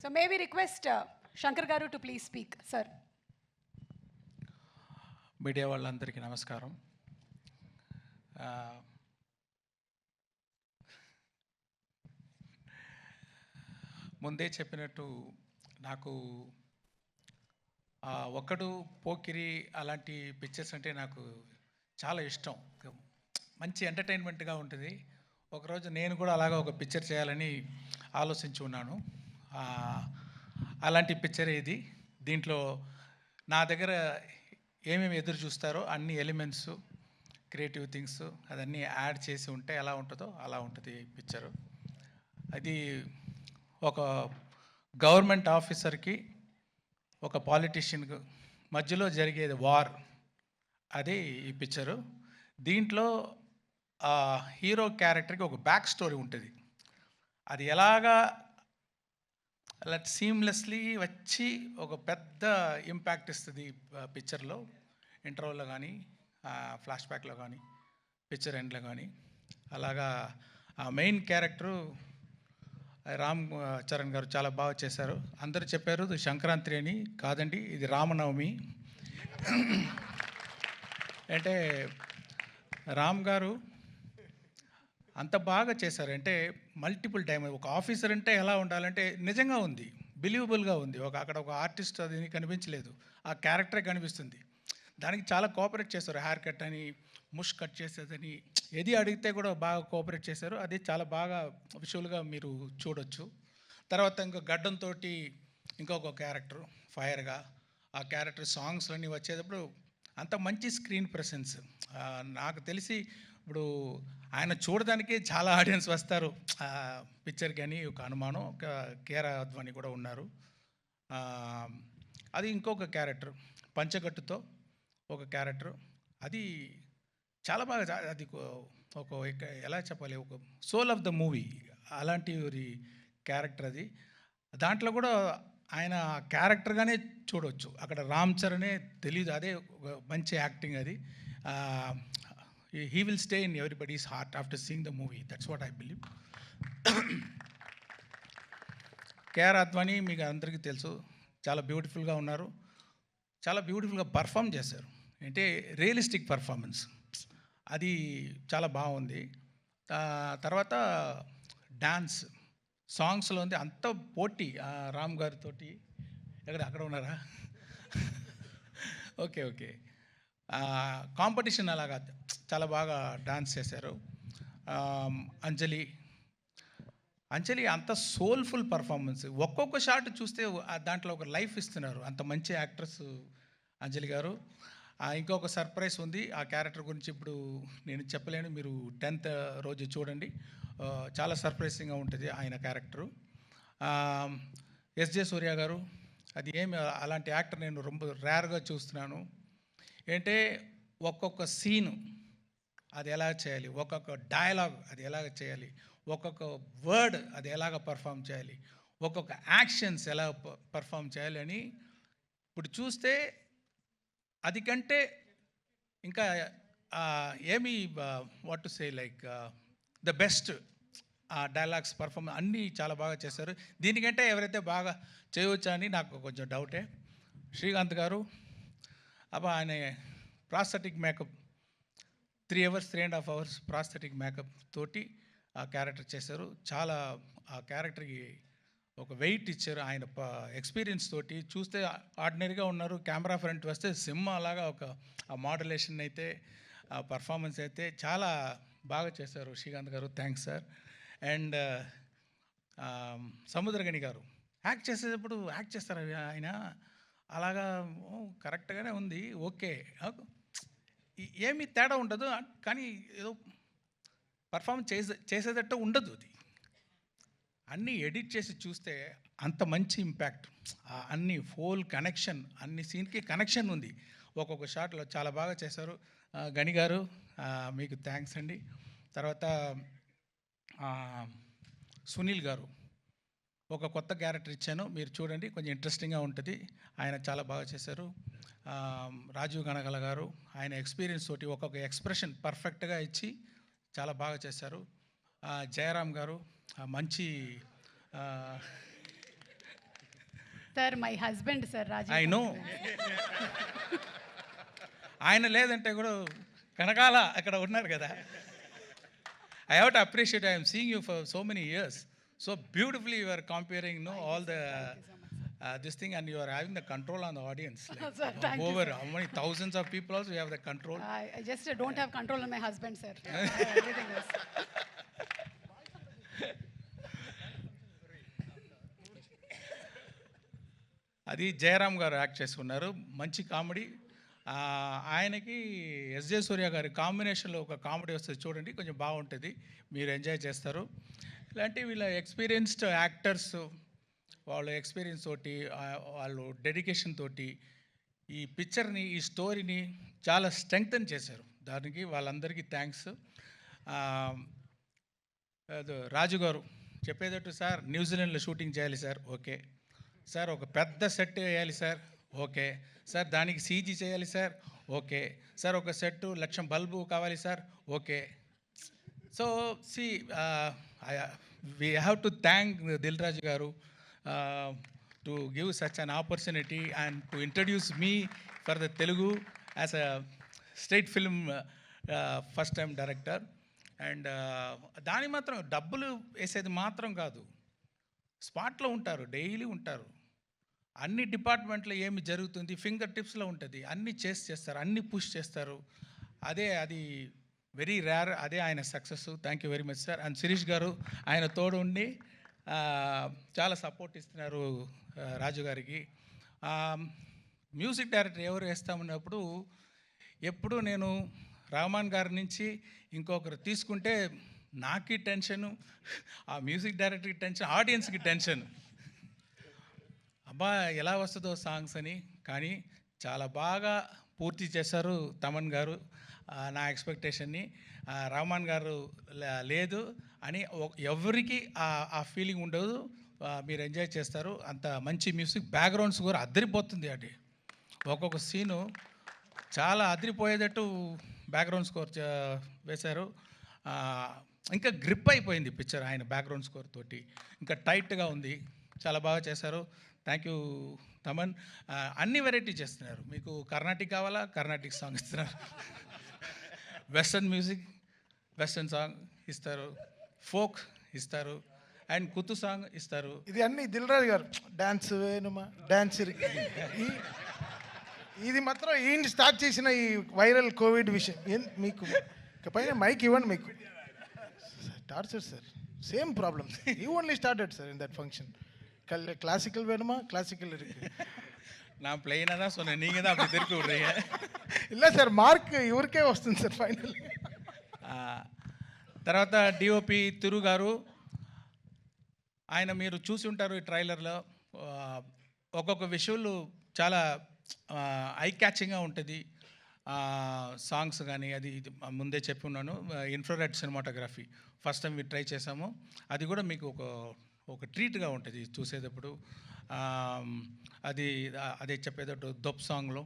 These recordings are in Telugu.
So may we request Shankar Garu to please speak, sir. Media వాళ్ళందరికీ నమస్కారం. ముందే చెప్పినట్టు నాకు ఒకడు పోకిరి అలాంటి పిక్చర్స్ అంటే నాకు చాలా ఇష్టం. మంచి ఎంటర్టైన్మెంట్గా ఉంటుంది. ఒకరోజు నేను కూడా అలాగా ఒక పిక్చర్ చేయాలని ఆలోచించి ఉన్నాను. అలాంటి పిక్చర్ ఇది. దీంట్లో నా దగ్గర ఏమేమి ఎదురు చూస్తారో అన్ని ఎలిమెంట్స్, క్రియేటివ్ థింగ్స్ అదన్నీ యాడ్ చేసి ఉంటే ఎలా ఉంటుందో అలా ఉంటుంది పిక్చరు. అది ఒక గవర్నమెంట్ ఆఫీసర్కి ఒక పాలిటీషియన్కి మధ్యలో జరిగేది వార్, అది ఈ పిక్చరు. దీంట్లో హీరో క్యారెక్టర్కి ఒక బ్యాక్ స్టోరీ ఉంటుంది. అది ఎలాగా అలా సీమ్లెస్లీ వచ్చి ఒక పెద్ద ఇంపాక్ట్ ఇస్తుంది పిక్చర్లో. ఇంటర్వల్లో కానీ, ఫ్లాష్ బ్యాక్లో కానీ, పిక్చర్ ఎండ్లో కానీ. అలాగా ఆ మెయిన్ క్యారెక్టరు రామ్ చరణ్ గారు చాలా బాగా చేశారు. అందరూ చెప్పారు ఇది సంక్రాంతి అని. కాదండి, ఇది రామనవమి. అంటే రామ్ గారు అంత బాగా చేశారు. అంటే మల్టిపుల్ టైం ఒక ఆఫీసర్ అంటే ఎలా ఉండాలంటే నిజంగా ఉంది, బిలీవబుల్గా ఉంది. అక్కడ ఒక ఆర్టిస్ట్ అది కనిపించలేదు, ఆ క్యారెక్టరే కనిపిస్తుంది. దానికి చాలా కోఆపరేట్ చేశారు. హెయిర్ కట్ అని, ముష్ కట్ చేసేదని, ఏది అడిగితే కూడా బాగా కోఆపరేట్ చేశారు. అది చాలా బాగా విజువల్గా మీరు చూడొచ్చు. తర్వాత ఇంకో గడ్డంతో ఇంకొక క్యారెక్టర్ ఫైర్గా, ఆ క్యారెక్టర్ సాంగ్స్లన్నీ వచ్చేటప్పుడు అంత మంచి స్క్రీన్ ప్రెసెన్స్. నాకు తెలిసి ఇప్పుడు ఆయన చూడడానికి చాలా ఆడియన్స్ వస్తారు పిక్చర్కి అని ఒక అనుమానం. ఒక కేరా అద్వాని కూడా ఉన్నారు. అది ఇంకొక క్యారెక్టర్ పంచగట్టుతో ఒక క్యారెక్టర్, అది చాలా బాగా, అది ఒక ఎలా చెప్పాలి, ఒక సోల్ ఆఫ్ ద మూవీ అలాంటి క్యారెక్టర్ అది. దాంట్లో కూడా ఆయన క్యారెక్టర్గానే చూడవచ్చు. అక్కడ రామ్ చరణే తెలీదు, అదే ఒక మంచి యాక్టింగ్ అది. he will stay in everybody's heart after seeing the movie. That's what I believe. K R Advani మీకు అందరికీ తెలుసు, చాలా బ్యూటిఫుల్గా ఉన్నారు, చాలా బ్యూటిఫుల్గా పర్ఫామ్ చేశారు. అంటే రియలిస్టిక్ పర్ఫార్మెన్స్, అది చాలా బాగుంది. తర్వాత డాన్స్ సాంగ్స్లో ఉంది అంత పోటీ. రామ్ గారితో అక్కడ ఉన్నారా? ఓకే ఓకే, కాంపిటీషన్ అలాగా చాలా బాగా డాన్స్ చేశారు. అంజలి అంత సోల్ఫుల్ పర్ఫార్మెన్స్. ఒక్కొక్క షాట్ చూస్తే దాంట్లో ఒక లైఫ్ ఇస్తున్నారు. అంత మంచి యాక్ట్రెస్ అంజలి గారు. ఇంకొక సర్ప్రైజ్ ఉంది ఆ క్యారెక్టర్ గురించి, ఇప్పుడు నేను చెప్పలేను, మీరు 10th రోజు చూడండి. చాలా సర్ప్రైజింగ్గా ఉంటుంది ఆయన క్యారెక్టరు. ఎస్జే సూర్య గారు, అది ఏమి అలాంటి యాక్టర్ నేను ரொம்ப రేర్గా చూస్తున్నాను. ఏంటంటే ఒక్కొక్క సీను అది ఎలా చేయాలి, ఒక్కొక్క డైలాగ్ అది ఎలాగ చేయాలి, ఒక్కొక్క వర్డ్ అది ఎలాగ పర్ఫామ్ చేయాలి, ఒక్కొక్క యాక్షన్స్ ఎలా పర్ఫామ్ చేయాలి అని ఇప్పుడు చూస్తే అది కంటే ఇంకా ఏమి what to say like the best dialogues perform అన్నీ చాలా బాగా చేశారు. దీనికంటే ఎవరైతే బాగా చేయవచ్చా అని నాకు కొంచెం డౌటే. శ్రీకాంత్ గారు ఆయన prosthetic makeup 3 hours 3.5 hours prosthetic makeup తోటి ఆ క్యారెక్టర్ చేశారు. చాలా ఆ క్యారెక్టర్కి ఒక వెయిట్ ఇచ్చారు. ఆయన ఎక్స్పీరియన్స్ తోటి చూస్తే ఆర్డినరీగా ఉన్నారు, కెమెరా ఫ్రంట్ వస్తే సినిమా అలాగా ఒక ఆ మాడ్యులేషన్ అయితే, ఆ పర్ఫార్మెన్స్ అయితే చాలా బాగా చేశారు శ్రీకాంత్ గారు. Thanks sir. అండ్ సముద్రగని గారు యాక్ట్ చేసేటప్పుడు యాక్ట్ చేస్తారు ఆయన అలాగా కరెక్ట్గానే ఉంది, ఓకే, ఏమీ తేడా ఉండదు, కానీ ఏదో పర్ఫామ్ చేసేటట్టు ఉండదు. అది అన్నీ ఎడిట్ చేసి చూస్తే అంత మంచి ఇంపాక్ట్, అన్ని ఫోల్ కనెక్షన్, అన్ని సీన్కి కనెక్షన్ ఉంది. ఒక్కొక్క షాట్లో చాలా బాగా చేశారు. గని గారు మీకు థ్యాంక్స్ అండి. తర్వాత సునీల్ గారు ఒక కొత్త క్యారెక్టర్ ఇచ్చాను, మీరు చూడండి, కొంచెం ఇంట్రెస్టింగ్గా ఉంటుంది. ఆయన చాలా బాగా చేశారు. రాజీవ్ గణగల గారు ఆయన ఎక్స్పీరియన్స్ తోటి ఒక్కొక్క ఎక్స్ప్రెషన్ పర్ఫెక్ట్గా ఇచ్చి చాలా బాగా చేశారు. జయరామ్ గారు మంచి sir my husband sir Rajeev. I know. ఆయన లేదంటే కూడా కనకాల అక్కడ ఉన్నారు కదా. I have to appreciate. I'm seeing you for so many years. So beautifully you are comparing, all the this thing, and you are having the control on the audience. Like, Sir, thank you, over how many thousands of people also you have the control. I just don't have control on my husband, sir. Everything else. అది జయరామ్ గారు యాక్ట్ చేసుకున్నారు, మంచి కామెడీ. ఆయనకి ఎస్జే సూర్య గారి కాంబినేషన్లో ఒక కామెడీ వస్తుంది చూడండి, కొంచెం బాగుంటుంది, మీరు ఎంజాయ్ చేస్తారు. ఇలాంటి వీళ్ళ ఎక్స్పీరియన్స్డ్ యాక్టర్స్ వాళ్ళ ఎక్స్పీరియన్స్ తోటి, వాళ్ళు డెడికేషన్ తోటి ఈ పిక్చర్ని, ఈ స్టోరీని చాలా స్ట్రెంగ్తన్ చేశారు. దానికి వాళ్ళందరికీ థ్యాంక్స్. రాజు గారు చెప్పేటట్టు, సార్ న్యూజిలాండ్లో షూటింగ్ చేయాలి సార్, ఓకే సార్. ఒక పెద్ద సెట్ వేయాలి సార్, ఓకే సార్. దానికి సీజీ చేయాలి సార్, ఓకే సార్. ఒక సెట్ 1,00,000 బల్బు కావాలి sir, okay. So see we have to thank Dil Raju garu to give such an opportunity and to introduce me for the Telugu as a state film first time director. And దాని మాత్రం డబ్బులు వేసేది మాత్రం కాదు, స్పాట్లో ఉంటారు, డైలీ ఉంటారు. అన్ని డిపార్ట్మెంట్లో ఏమి జరుగుతుంది ఫింగర్ టిప్స్లో ఉంటుంది, అన్నీ చేస్తారు, అన్నీ పుష్ చేస్తారు. అది వెరీ రేర్, అదే ఆయన success. Thank you very much sir. And Shirish garu ఆయన తోడు ఉండి చాలా సపోర్ట్ ఇస్తున్నారు రాజు గారికి. మ్యూజిక్ డైరెక్టర్ ఎవరు వేస్తామన్నప్పుడు ఎప్పుడు నేను రహమాన్ గారి నుంచి ఇంకొకరు తీసుకుంటే నాకి టెన్షను, ఆ మ్యూజిక్ డైరెక్టర్కి టెన్షన్, ఆడియన్స్కి టెన్షన్. అబ్బా ఎలా వస్తుందో సాంగ్స్ అని. కానీ చాలా బాగా పూర్తి చేశారు తమన్ గారు నా ఎక్స్పెక్టేషన్ని. రహమాన్ గారు లేదు అని ఎవరికి ఆ ఫీలింగ్ ఉండదు, మీరు ఎంజాయ్ చేస్తారు. అంత మంచి మ్యూజిక్, బ్యాక్గ్రౌండ్స్ కూడా అదిరిపోతుంది. అది ఒక్కొక్క సీను చాలా అదిరిపోయేటట్టు బ్యాక్గ్రౌండ్ స్కోర్ వేశారు. ఇంకా గ్రిప్ అయిపోయింది పిక్చర్ ఆయన బ్యాక్గ్రౌండ్ స్కోర్ తోటి, ఇంకా టైట్గా ఉంది, చాలా బాగా చేశారు. Thank you Thaman. అన్ని వెరైటీ చేస్తున్నారు. మీకు కర్ణాటిక్ కావాలా, కర్ణాటిక్ సాంగ్ ఇస్తున్నారు. వెస్టర్న్ మ్యూజిక్, వెస్టర్న్ సాంగ్ ఇస్తారు, ఫోక్ ఇస్తారు, అండ్ కుత్తు సాంగ్ ఇస్తారు. ఇది అన్ని దిల్ రాజు గారు డాన్స్ వేణుమా డాన్స్. ఇది మాత్రం ఈయన స్టార్ట్ చేసిన ఈ వైరల్ కోవిడ్ విషయం. మీకు పైన మైక్ ఇవ్వండి, మీకు torture sir, same problem. You only started sir in that function. Classical வேணுமா, கிளாசிக்கல் இருக்கு. நான் பிளெயினாக தான் சொன்னேன், நீங்கள் தான் அப்படி திருப்பி விட்றீங்க. இல்லை సార్, మార్క్ ఇవరికే వస్తుంది సార్ ఫైనల్. తర్వాత డిఓపి తిరు గారు, ఆయన మీరు చూసి ఉంటారు ఈ ట్రైలర్లో. ఒక్కొక్క విషువల్ చాలా ఐ క్యాచింగ్గా ఉంటుంది. సాంగ్స్ కానీ అది ముందే చెప్పి ఉన్నాను. Infrared cinematography first time try చేసాము. అది కూడా మీకు ఒక ట్రీట్గా ఉంటుంది చూసేటప్పుడు. అదే చెప్పేటట్టు దొప్ సాంగ్లో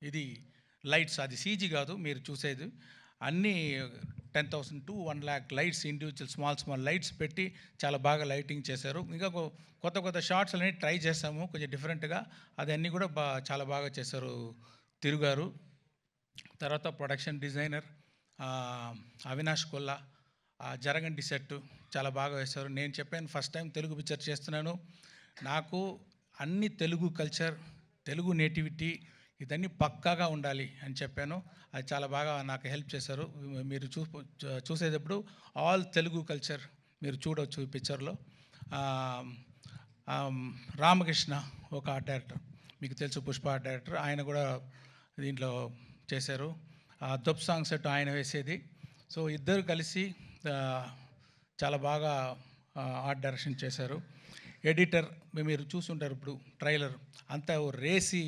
ఇది లైట్స్, అది సీజీ కాదు మీరు చూసేది. అన్నీ 10,000 to 1,00,000 lights, individual small lights పెట్టి చాలా బాగా లైటింగ్ చేశారు. ఇంకా కొత్త షార్ట్స్ అన్నీ ట్రై చేసాము కొంచెం డిఫరెంట్గా, అదన్నీ కూడా చాలా బాగా చేశారు తిరుగారు. తర్వాత ప్రొడక్షన్ డిజైనర్ అవినాష్ కొల్లా, జరగండి సెట్ చాలా బాగా వేశారు. నేను చెప్పాను ఫస్ట్ టైం తెలుగు పిక్చర్ చేస్తున్నాను, నాకు అన్ని తెలుగు కల్చర్, తెలుగు నేటివిటీ ఇదన్నీ పక్కాగా ఉండాలి అని చెప్పాను. అది చాలా బాగా నాకు హెల్ప్ చేశారు. మీరు చూసేటప్పుడు ఆల్ తెలుగు కల్చర్ మీరు చూడవచ్చు ఈ పిక్చర్లో. రామకృష్ణ ఒక ఆర్ట్ డైరెక్టర్, మీకు తెలుసు, పుష్ప ఆర్ట్ డైరెక్టర్, ఆయన కూడా దీంట్లో చేశారు. దొప్ సాంగ్ సెట్ ఆయన వేసేది. సో ఇద్దరు కలిసి చాలా బాగా ఆర్ట్ డైరెక్షన్ చేశారు. ఎడిటర్ మీరు చూసుంటారు ఇప్పుడు ట్రైలర్ అంతా రేసి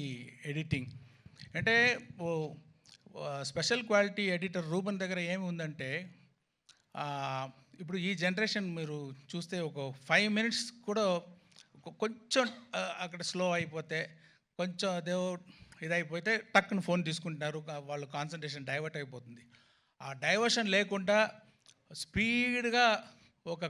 ఎడిటింగ్. అంటే స్పెషల్ క్వాలిటీ ఎడిటర్ రూబన్ దగ్గర ఏమి ఉందంటే, ఇప్పుడు ఈ జనరేషన్ మీరు చూస్తే ఒక 5 minutes కూడా కొంచెం అక్కడ స్లో అయిపోతే, కొంచెం అదే ఇదైపోతే టక్కున ఫోన్ తీసుకుంటున్నారు, వాళ్ళు కాన్సన్ట్రేషన్ డైవర్ట్ అయిపోతుంది. ఆ డైవర్షన్ లేకుండా స్పీడ్గా ఒక